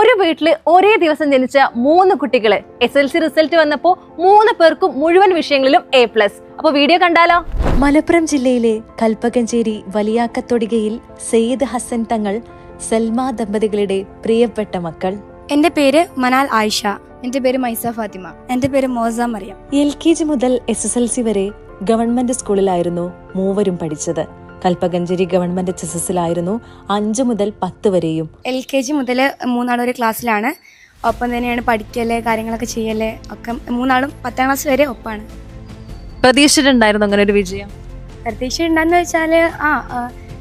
ഒരു വീട്ടില് ഒരേ ദിവസം ജനിച്ച 3 കുട്ടികള് SLC റിസൾട്ട് വന്നപ്പോൾ 3 പേർക്കും മുഴുവൻ വിഷയങ്ങളിലും A+. അപ്പൊ വീഡിയോ കണ്ടാലോ? മലപ്പുറം ജില്ലയിലെ കൽപ്പകഞ്ചേരി വലിയാക്കത്തൊടികയിൽ സെയ്ദ് ഹസൻ തങ്ങൾ സൽമ ദമ്പതികളുടെ പ്രിയപ്പെട്ട മക്കൾ. എൻ്റെ പേര് മനാൽ ആയിഷ. എൻ്റെ പേര് മൈസ ഫാത്തിമ. എൻ്റെ പേര് മോസ മറിയം. LKG മുതൽ SSLC വരെ ഗവൺമെന്റ് സ്കൂളിലായിരുന്നു മൂവരും പഠിച്ചത്. കൽപ്പകഞ്ചേരി ഗവൺമെന്റ് HSSലായിരുന്നു 5 മുതൽ 10 വരെയും. LKG മുതൽ 3 ഒരു ക്ലാസ്സിലാണ്. ഒപ്പം തന്നെയാണ് പഠിക്കല്, കാര്യങ്ങളൊക്കെ ചെയ്യല് ഒക്കെ. 3 10ാം ക്ലാസ് വരെ ഒപ്പാണ്. പ്രതീക്ഷിച്ചിട്ടുണ്ടായിരുന്നു അങ്ങനെ ഒരു വിജയം? പ്രതീക്ഷ ഉണ്ടെന്ന് വെച്ചാൽ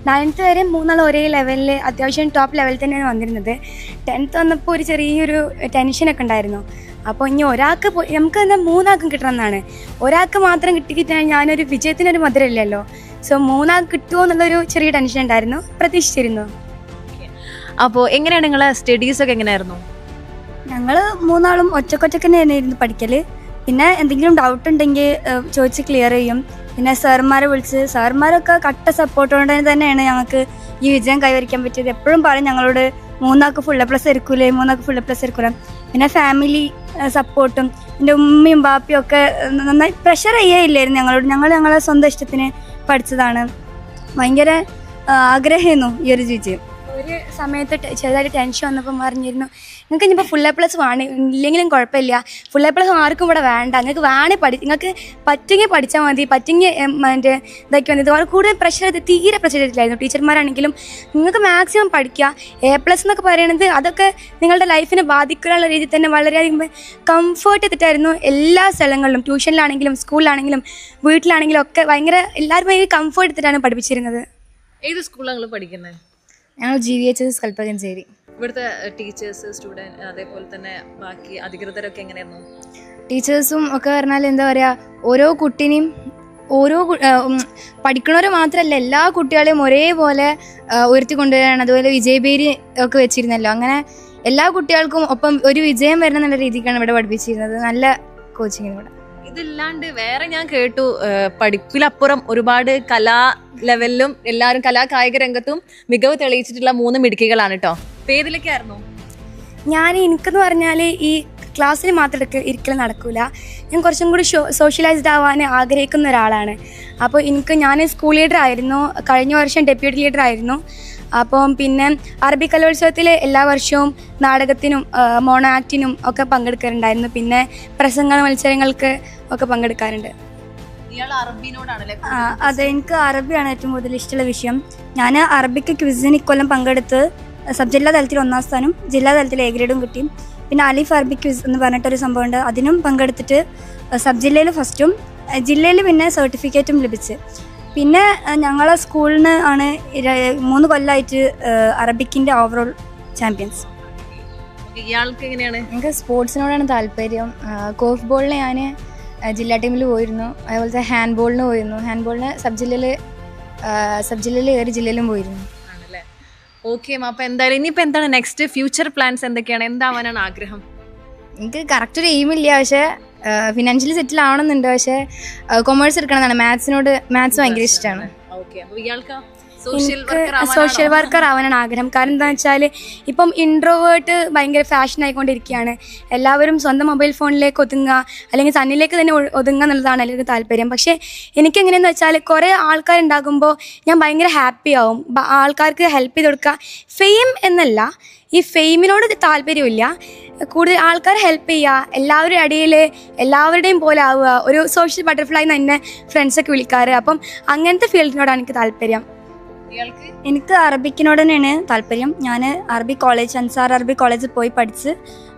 9th വരെ 3 ഒരേ ലെവലിൽ, അത്യാവശ്യം ടോപ്പ് ലെവലിൽ തന്നെയാണ് വന്നിരുന്നത്. 10th വന്നപ്പോൾ ഒരു ചെറിയൊരു ടെൻഷനൊക്കെ ഉണ്ടായിരുന്നു. അപ്പോൾ ഇനി ഒരാൾക്ക് നമുക്ക് എന്താ 3 കിട്ടണമെന്നാണ്. ഒരാൾക്ക് മാത്രം കിട്ടിക്കിട്ടാൽ ഞാനൊരു വിജയത്തിനൊരു മധുരമില്ലല്ലോ. സോ 3 കിട്ടുമോ എന്നുള്ളൊരു ചെറിയ ടെൻഷൻ ഉണ്ടായിരുന്നു. പ്രതീക്ഷിച്ചിരുന്നു. അപ്പോൾ എങ്ങനെയാണ് നിങ്ങളെ സ്റ്റഡീസൊക്കെ എങ്ങനെയായിരുന്നു? ഞങ്ങൾ 3 ഒറ്റക്കൊറ്റക്ക് തന്നെയായിരുന്നു ഇരുന്ന് പഠിക്കൽ. പിന്നെ എന്തെങ്കിലും ഡൗട്ട് ഉണ്ടെങ്കിൽ ചോദിച്ച് ക്ലിയർ ചെയ്യും. പിന്നെ സാർമാരെ വിളിച്ച്, സാർമാരൊക്കെ കട്ട സപ്പോർട്ടോടെ തന്നെയാണ് ഞങ്ങൾക്ക് ഈ വിജയം കൈവരിക്കാൻ പറ്റിയത്. എപ്പോഴും പറയും ഞങ്ങളോട് 3 ഫുൾ A+ എടുക്കൂലേ, 3 ഫുൾ A+ എടുക്കൂല. പിന്നെ ഫാമിലി സപ്പോർട്ടും എൻ്റെ ഉമ്മയും ബാപ്പയും ഒക്കെ നന്നായി പ്രഷർ ചെയ്യില്ലായിരുന്നു ഞങ്ങളോട്. ഞങ്ങളെ സ്വന്തം ഇഷ്ടത്തിന് പഠിച്ചതാണ്. ഭയങ്കര ആഗ്രഹമായിരുന്നു ഈ ഒരു വിജയം. ഒരു സമയത്ത് ചെറുതായിട്ട് ടെൻഷൻ വന്നപ്പോൾ പറഞ്ഞിരുന്നു, നിങ്ങൾക്ക് ഇനിയിപ്പോൾ ഫുൾ A+ ഇല്ലെങ്കിലും കുഴപ്പമില്ല, ഫുൾ A+ ആർക്കും ഇവിടെ വേണ്ട, നിങ്ങൾക്ക് നിങ്ങൾക്ക് പറ്റുമെങ്കിൽ പഠിച്ചാൽ മതി, പറ്റുമെങ്കിൽ മറ്റേ ഇതൊക്കെ വന്നത്. വളരെ കൂടുതൽ തീരെ പ്രഷർ ചെയ്തിട്ടില്ലായിരുന്നു. ടീച്ചർമാരാണെങ്കിലും നിങ്ങൾക്ക് മാക്സിമം പഠിക്കുക. A+ എന്നൊക്കെ പറയുന്നത് അതൊക്കെ നിങ്ങളുടെ ലൈഫിനെ ബാധിക്കാനുള്ള രീതിയിൽ തന്നെ വളരെയധികം കംഫേർട്ട് ചെയ്തിട്ടായിരുന്നു എല്ലാ സ്ഥലങ്ങളിലും, ട്യൂഷനിലാണെങ്കിലും സ്കൂളിലാണെങ്കിലും വീട്ടിലാണെങ്കിലും ഒക്കെ ഭയങ്കര എല്ലാവരും ഭയങ്കര കംഫേർട്ട് എടുത്തിട്ടാണ് പഠിപ്പിച്ചിരുന്നത്. ഏത് സ്കൂളാണ് പഠിക്കുന്നത്? ഞങ്ങൾ GVHS കൽപ്പകഞ്ചേരി. ഇവിടുത്തെ ടീച്ചേഴ്സ്, സ്റ്റുഡൻറ്, അതേപോലെ തന്നെ ബാക്കി അധികൃതരൊക്കെ എങ്ങനെയായിരുന്നു? ടീച്ചേഴ്സും ഒക്കെ പറഞ്ഞാൽ എന്താ പറയുക, ഓരോ കുട്ടീനെയും പഠിക്കണവരെ മാത്രമല്ല എല്ലാ കുട്ടികളെയും ഒരേപോലെ ഉയർത്തിക്കൊണ്ടുവരാണ്. അതുപോലെ വിജയപേരി ഒക്കെ വെച്ചിരുന്നല്ലോ. അങ്ങനെ എല്ലാ കുട്ടികൾക്കും ഒപ്പം ഒരു വിജയം വരണം എന്നുള്ള രീതിക്കാണ് ഇവിടെ പഠിപ്പിച്ചിരുന്നത്. നല്ല കോച്ചിങ്ങിന് ഇവിടെ. ഇതില്ലാണ്ട് വേറെ ഞാൻ കേട്ടു, പഠിപ്പിലപ്പുറം ഒരുപാട് കലാ ലെവലിലും എല്ലാവരും കായിക രംഗത്തും മികവ് തെളിയിച്ചിട്ടുള്ള 3 മിടുക്കികളാണ് കേട്ടോ. ഏതിലൊക്കെയായിരുന്നു? എനിക്കെന്ന് പറഞ്ഞാൽ ഈ ക്ലാസ്സിൽ മാത്രം ഇരിക്കലും നടക്കൂല. ഞാൻ കുറച്ചും കൂടി സോഷ്യലൈസ്ഡ് ആവാൻ ആഗ്രഹിക്കുന്ന ഒരാളാണ്. അപ്പോൾ ഞാൻ സ്കൂൾ ലീഡർ ആയിരുന്നു. കഴിഞ്ഞ വർഷം ഡെപ്യൂട്ടി ലീഡർ ആയിരുന്നു. അപ്പം പിന്നെ അറബി കലോത്സവത്തിൽ എല്ലാ വർഷവും നാടകത്തിനും മോണോ ആക്ടിനും ഒക്കെ പങ്കെടുക്കാറുണ്ടായിരുന്നു. പിന്നെ പ്രസംഗ മത്സരങ്ങൾക്ക് ഒക്കെ പങ്കെടുക്കാറുണ്ട്. അതെ, എനിക്ക് അറബിയാണ് ഏറ്റവും കൂടുതൽ ഇഷ്ടമുള്ള വിഷയം. ഞാൻ അറബിക്ക് ക്വിസിന് ഇക്കൊല്ലം പങ്കെടുത്ത് സബ് ജില്ലാ തലത്തിൽ 1ാം സ്ഥാനം, ജില്ലാ തലത്തിൽ A ഗ്രേഡും കിട്ടി. പിന്നെ അലിഫ് അറബി ക്വിസ് എന്ന് പറഞ്ഞിട്ടൊരു സംഭവമുണ്ട്, അതിനും പങ്കെടുത്തിട്ട് സബ് ജില്ലയിൽ ഫസ്റ്റും ജില്ലയിൽ പിന്നെ സർട്ടിഫിക്കറ്റും ലഭിച്ച്. പിന്നെ ഞങ്ങളെ സ്കൂളിന് ആണ് 3 കൊല്ലമായിട്ട് അറബിക്കിൻ്റെ ഓവറോൾ ചാമ്പ്യൻസ്. ഇയാൾക്ക് എങ്ങനെയാണ്? എനിക്ക് സ്പോർട്സിനോടാണ് താല്പര്യം. കോഫ് ബോളിന് ഞാൻ ജില്ലാ ടീമിൽ പോയിരുന്നു. അതുപോലത്തെ ഹാൻഡ് ബോളിന് പോയിരുന്നു. ഹാൻഡ് ബോളിന് സബ് ജില്ലയിൽ ഏറെ ജില്ലയിലും പോയിരുന്നു. ഓക്കെ, അപ്പോൾ എന്തായാലും ഇനിയിപ്പോൾ എന്താണ് നെക്സ്റ്റ് ഫ്യൂച്ചർ പ്ലാൻസ് എന്തൊക്കെയാണ്? എന്താവാനാണ് ആഗ്രഹം? എനിക്ക് കറക്റ്റ് ഒരു എയിമില്ല, പക്ഷേ ഫിനാൻഷ്യലി സെറ്റിൽ ആവണമെന്നുണ്ട്. പക്ഷേ കൊമേഴ്സ് എടുക്കണമെന്നാണ്. മാത്സ് ഭയങ്കര ഇഷ്ടമാണ്. സോഷ്യൽ വർക്കർ ആവാനാണ് ആഗ്രഹം. കാരണം എന്താണെന്ന് വെച്ചാൽ ഇപ്പം ഇൻട്രോവേർട്ട് ഭയങ്കര ഫാഷൻ ആയിക്കൊണ്ടിരിക്കുകയാണ്. എല്ലാവരും സ്വന്തം മൊബൈൽ ഫോണിലേക്ക് ഒതുങ്ങുക, അല്ലെങ്കിൽ തന്നിലേക്ക് തന്നെ ഒതുങ്ങുക എന്നുള്ളതാണ് എല്ലാവർക്കും താല്പര്യം. പക്ഷേ എനിക്കെങ്ങനെയെന്ന് വെച്ചാൽ കുറേ ആൾക്കാരുണ്ടാകുമ്പോൾ ഞാൻ ഭയങ്കര ഹാപ്പി ആവും. ആൾക്കാർക്ക് ഹെൽപ്പ് ചെയ്ത് കൊടുക്കുക. ഫെയിം എന്നല്ല, ഈ ഫെയിമിനോട് താല്പര്യമില്ല, കൂടുതൽ ആൾക്കാരെ ഹെൽപ്പ് ചെയ്യുക, എല്ലാവരുടെ ഇടയിൽ എല്ലാവരുടെയും പോലെ ആവുക. ഒരു സോഷ്യൽ ബട്ടർഫ്ലൈ എന്ന് തന്നെ ഫ്രണ്ട്സൊക്കെ വിളിക്കാറ്. അപ്പം അങ്ങനത്തെ ഫീൽഡിനോടാണ് എനിക്ക് താല്പര്യം. എനിക്ക് അറബിക്കിനോട് തന്നെയാണ് താല്പര്യം. ഞാൻ അൻസാർ അറബി കോളേജിൽ പോയി പഠിച്ച്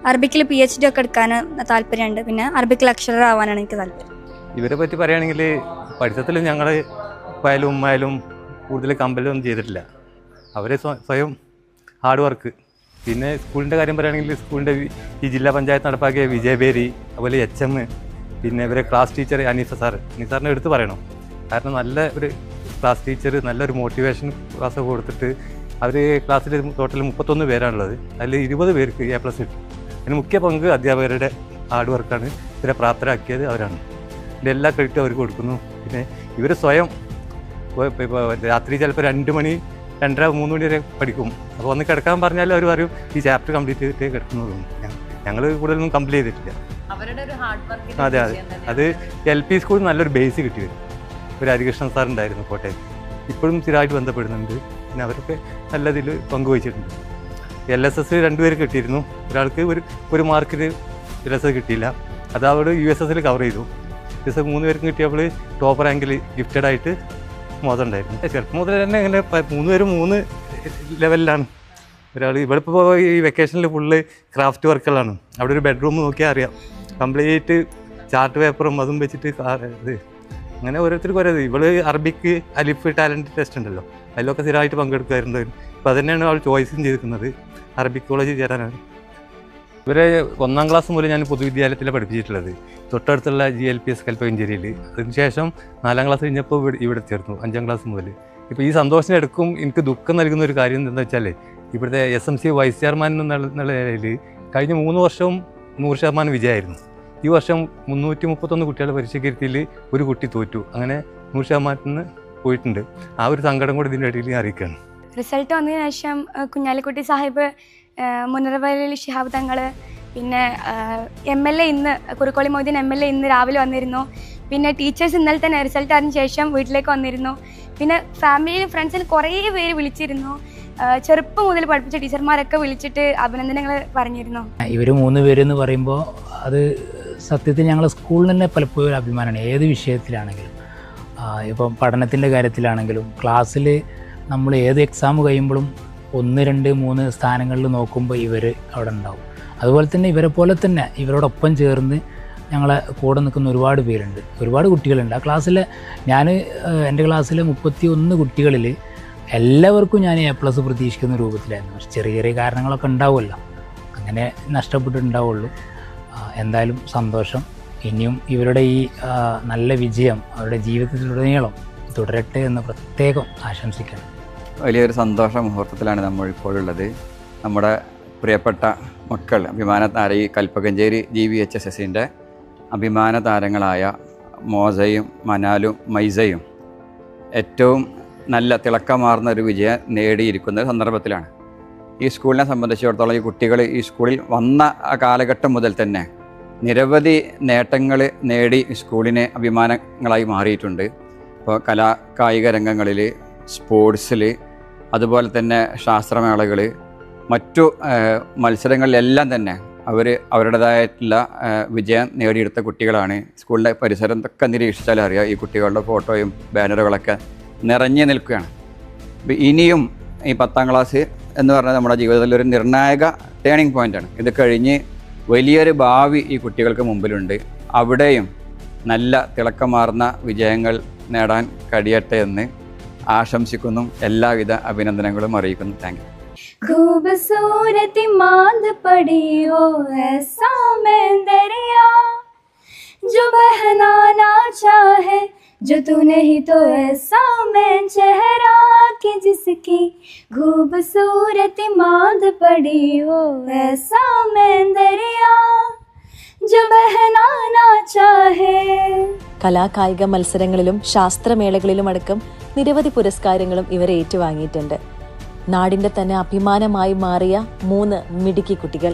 അറബിക്കിൽ PhD ഒക്കെ എടുക്കാൻ താല്പര്യമുണ്ട്. പിന്നെ അറബിക് ലെക്ചറർ ആവാനാണ് എനിക്ക് താല്പര്യം. ഇവരെ പറ്റി പറയുകയാണെങ്കിൽ പഠിത്തത്തിൽ ഞങ്ങൾ ഉപ്പായാലും ഉമ്മായാലും കൂടുതൽ കമ്പലൊന്നും ചെയ്തിട്ടില്ല. അവരെ സ്വയം ഹാർഡ് വർക്ക്. പിന്നെ സ്കൂളിൻ്റെ കാര്യം പറയുകയാണെങ്കിൽ സ്കൂളിൻ്റെ ഈ ജില്ലാ പഞ്ചായത്ത് നടപ്പാക്കിയ വിജയബേരി, അതുപോലെ HM, പിന്നെ ഇവരെ ക്ലാസ് ടീച്ചർ അനീസാറിനെ എടുത്ത് പറയണം. കാരണം നല്ല ഒരു ക്ലാസ് ടീച്ചർ, നല്ലൊരു മോട്ടിവേഷൻ ക്ലാസ് കൊടുത്തിട്ട് അവർ ക്ലാസ്സിൽ ടോട്ടൽ 31 പേരാണുള്ളത്. അതിൽ 20 പേർക്ക് A+ കിട്ടും. അതിന് മുഖ്യ പങ്ക് അധ്യാപകരുടെ ഹാർഡ് വർക്കാണ്. ഇവരെ പ്രാപ്തരാക്കിയത് അവരാണ്. ഇതിൻ്റെ എല്ലാ ക്രെഡിറ്റും അവർക്ക് കൊടുക്കുന്നു. പിന്നെ ഇവർ സ്വയം രാത്രി ചിലപ്പോൾ 2 മണി 2:30-3 മണി വരെ പഠിക്കും. അപ്പോൾ ഒന്ന് കിടക്കാൻ പറഞ്ഞാൽ അവർ പറയും ഈ ചാപ്റ്റർ കംപ്ലീറ്റ് ചെയ്തിട്ടേ കിടക്കുന്നതും. ഞങ്ങൾ കൂടുതലൊന്നും കംപ്ലീറ്റ് ചെയ്തിട്ടില്ല. അതെ അതെ, അത് LP സ്കൂൾ നല്ലൊരു ബേസ് കിട്ടി വരും. ഒരു ഹരികൃഷ്ണൻ സാർ ഉണ്ടായിരുന്നു കോട്ടയം, ഇപ്പോഴും സ്ഥിരമായിട്ട് ബന്ധപ്പെടുന്നുണ്ട്. പിന്നെ അവരൊക്കെ നല്ലതിൽ പങ്കുവച്ചിട്ടുണ്ട്. LSS 2 പേര് കിട്ടിയിരുന്നു. ഒരാൾക്ക് ഒരു മാർക്കിന് LSS കിട്ടിയില്ല, അത് അവിടെ USS കവർ ചെയ്തു. USS 3 പേർക്കും കിട്ടിയപ്പോൾ ടോപ്പ് റാങ്കിൽ ഗിഫ്റ്റഡ് ആയിട്ട് മോദം ഉണ്ടായിരുന്നു. ചെറുപ്പം മുതൽ തന്നെ ഇങ്ങനെ 3 പേരും 3 ലെവലിലാണ്. ഒരാൾ ഇവിടെ ഇപ്പോൾ ഈ വെക്കേഷനിൽ ഫുള്ള് ക്രാഫ്റ്റ് വർക്കുകളാണ്. അവിടെ ഒരു ബെഡ്റൂം നോക്കിയാൽ അറിയാം, കംപ്ലീറ്റ് ചാർട്ട് പേപ്പറും അതും വെച്ചിട്ട് ഇത് അങ്ങനെ ഓരോരുത്തർക്കും ഓരോ. ഇവള് അറബിക്ക് അലിഫ് ടാലൻറ്റ് ടെസ്റ്റ് ഉണ്ടല്ലോ, അതിലൊക്കെ സ്ഥിരമായിട്ട് പങ്കെടുക്കാറുണ്ട്. അപ്പോൾ അതുതന്നെയാണ് അവൾ ചോയ്സും ചെയ്തിരിക്കുന്നത്, അറബിക് കോളേജിൽ ചേരാനാണ്. ഇവരെ 1ാം ക്ലാസ് മുതൽ ഞാൻ പൊതുവിദ്യാലയത്തിലാണ് പഠിപ്പിച്ചിട്ടുള്ളത്, തൊട്ടടുത്തുള്ള GLPS കൽപ്പകഞ്ചേരിയിൽ. അതിനുശേഷം 4ാം ക്ലാസ് കഴിഞ്ഞപ്പോൾ ഇവിടെ ചേർന്നു, 5ാം ക്ലാസ് മുതൽ. ഇപ്പോൾ ഈ സന്തോഷത്തിനെടുക്കും എനിക്ക് ദുഃഖം നൽകുന്ന ഒരു കാര്യം എന്താണെന്ന് വെച്ചാൽ, ഇവിടുത്തെ SMC വൈസ് ചെയർമാൻ എന്നുള്ള നിലയിൽ കഴിഞ്ഞ 3 വർഷവും 100% വിജയമായിരുന്നു. ഈ വർഷം 331 കുട്ടികളുടെ പരീക്ഷയ്ക്കിരുത്തിയിൽ ഒരു കുട്ടി തോറ്റു. അങ്ങനെ 100% പോയിട്ടുണ്ട്. ആ ഒരു സങ്കടം കൂടി ഇതിൻ്റെ ഇടയിൽ ഞാൻ അറിയിക്കുകയാണ്. റിസൾട്ട് വന്നതിന് ശേഷം കുഞ്ഞാലിക്കുട്ടി സാഹിബ്, മുനറവലി ശിഹാബ് തങ്ങൾ, പിന്നെ MLA ഇന്ന് കുറുക്കോളി മൊയ്തീൻ MLA ഇന്ന് രാവിലെ വന്നിരുന്നു. പിന്നെ ടീച്ചേഴ്സ് ഇന്നലെ തന്നെ റിസൾട്ട് അറിഞ്ഞ ശേഷം വീട്ടിലേക്ക് വന്നിരുന്നു. പിന്നെ ഫാമിലിയിൽ ഫ്രണ്ട്സിൽ കുറേ പേര് വിളിച്ചിരുന്നു. ചെറുപ്പം മുതൽ പഠിപ്പിച്ച ടീച്ചർമാരൊക്കെ വിളിച്ചിട്ട് അഭിനന്ദനങ്ങൾ പറഞ്ഞിരുന്നു. ഇവർ 3 പേരെന്ന് പറയുമ്പോൾ അത് സത്യത്തിൽ ഞങ്ങൾ സ്കൂളിൽ തന്നെ പലപ്പോഴും ഒരു അഭിമാനമാണ്. ഏത് വിഷയത്തിലാണെങ്കിലും, ഇപ്പം പഠനത്തിൻ്റെ കാര്യത്തിലാണെങ്കിലും, ക്ലാസ്സിൽ നമ്മൾ ഏത് എക്സാം കഴിയുമ്പോഴും 1, 2, 3 സ്ഥാനങ്ങളിൽ നോക്കുമ്പോൾ ഇവർ അവിടെ ഉണ്ടാവും. അതുപോലെ തന്നെ ഇവരെ പോലെ തന്നെ ഇവരോടൊപ്പം ചേർന്ന് ഞങ്ങളെ കൂടെ നിൽക്കുന്ന ഒരുപാട് പേരുണ്ട്, ഒരുപാട് കുട്ടികളുണ്ട്. ആ ക്ലാസ്സിൽ എൻ്റെ ക്ലാസ്സിലെ 31 കുട്ടികളിൽ എല്ലാവർക്കും ഞാൻ A+ പ്രതീക്ഷിക്കുന്ന രൂപത്തിലായിരുന്നു. പക്ഷെ ചെറിയ ചെറിയ കാരണങ്ങളൊക്കെ ഉണ്ടാവുമല്ലോ, അങ്ങനെ നഷ്ടപ്പെട്ടിട്ടുണ്ടാവുള്ളൂ. എന്തായാലും സന്തോഷം. ഇനിയും ഇവരുടെ ഈ നല്ല വിജയം അവരുടെ ജീവിതത്തിലുടനീളം തുടരട്ടെ എന്ന് പ്രത്യേകം ആശംസിക്കണം. വലിയൊരു സന്തോഷ മുഹൂർത്തത്തിലാണ് നമ്മൾ ഇപ്പോഴുള്ളത്. നമ്മുടെ പ്രിയപ്പെട്ട മക്കൾ ഈ കൽപ്പകഞ്ചേരി GVHSSൻ്റെ അഭിമാന താരങ്ങളായ മോസയും മനാലും മൈസയും ഏറ്റവും നല്ല തിളക്കമാർന്ന ഒരു വിജയം നേടിയിരിക്കുന്ന സന്ദർഭത്തിലാണ്. ഈ സ്കൂളിനെ സംബന്ധിച്ചിടത്തോളം ഈ കുട്ടികൾ ഈ സ്കൂളിൽ വന്ന ആ കാലഘട്ടം മുതൽ തന്നെ നിരവധി നേട്ടങ്ങൾ നേടി സ്കൂളിനെ അഭിമാനങ്ങളായി മാറിയിട്ടുണ്ട്. ഇപ്പോൾ കായിക രംഗങ്ങളിൽ, സ്പോർട്സിൽ, അതുപോലെ തന്നെ ശാസ്ത്രമേളകൾ, മറ്റു മത്സരങ്ങളിലെല്ലാം തന്നെ അവരുടേതായിട്ടുള്ള വിജയം നേടിയെടുത്ത കുട്ടികളാണ്. സ്കൂളിൻ്റെ പരിസരത്തൊക്കെ നിരീക്ഷിച്ചാൽ അറിയാം, ഈ കുട്ടികളുടെ ഫോട്ടോയും ബാനറുകളൊക്കെ നിറഞ്ഞു നിൽക്കുകയാണ്. ഇനിയും ഈ 10ാം ക്ലാസ് എന്ന് പറഞ്ഞാൽ നമ്മുടെ ജീവിതത്തിലൊരു നിർണായക ടേണിംഗ് പോയിൻ്റാണ്. ഇത് കഴിഞ്ഞ് വലിയൊരു ഭാവി ഈ കുട്ടികൾക്ക് മുമ്പിലുണ്ട്. അവിടെയും നല്ല തിളക്കമാർന്ന വിജയങ്ങൾ നേടാൻ കഴിയട്ടെ എന്ന് ആശംസിക്കുന്നു. എല്ലാവിധ അഭിനന്ദനങ്ങളും അറിയിക്കുന്നു. Thank you. खूबसूरत मांद पड़ी हो ऐसा मैं दरिया जो बहना ना चाहे जो तू नहीं तो ऐसा मैं चेहरा कि जिसकी खूबसूरत मांद पड़ी हो ऐसा मैं दरिया जो बहना ना चाहे. കലാകായിക മത്സരങ്ങളിലും ശാസ്ത്രമേളകളിലും അടക്കം നിരവധി പുരസ്കാരങ്ങളും ഇവർ ഏറ്റുവാങ്ങിയിട്ടുണ്ട്. നാടിന്റെ തന്നെ അഭിമാനമായി മാറിയ 3 മിടുക്കി കുട്ടികൾ.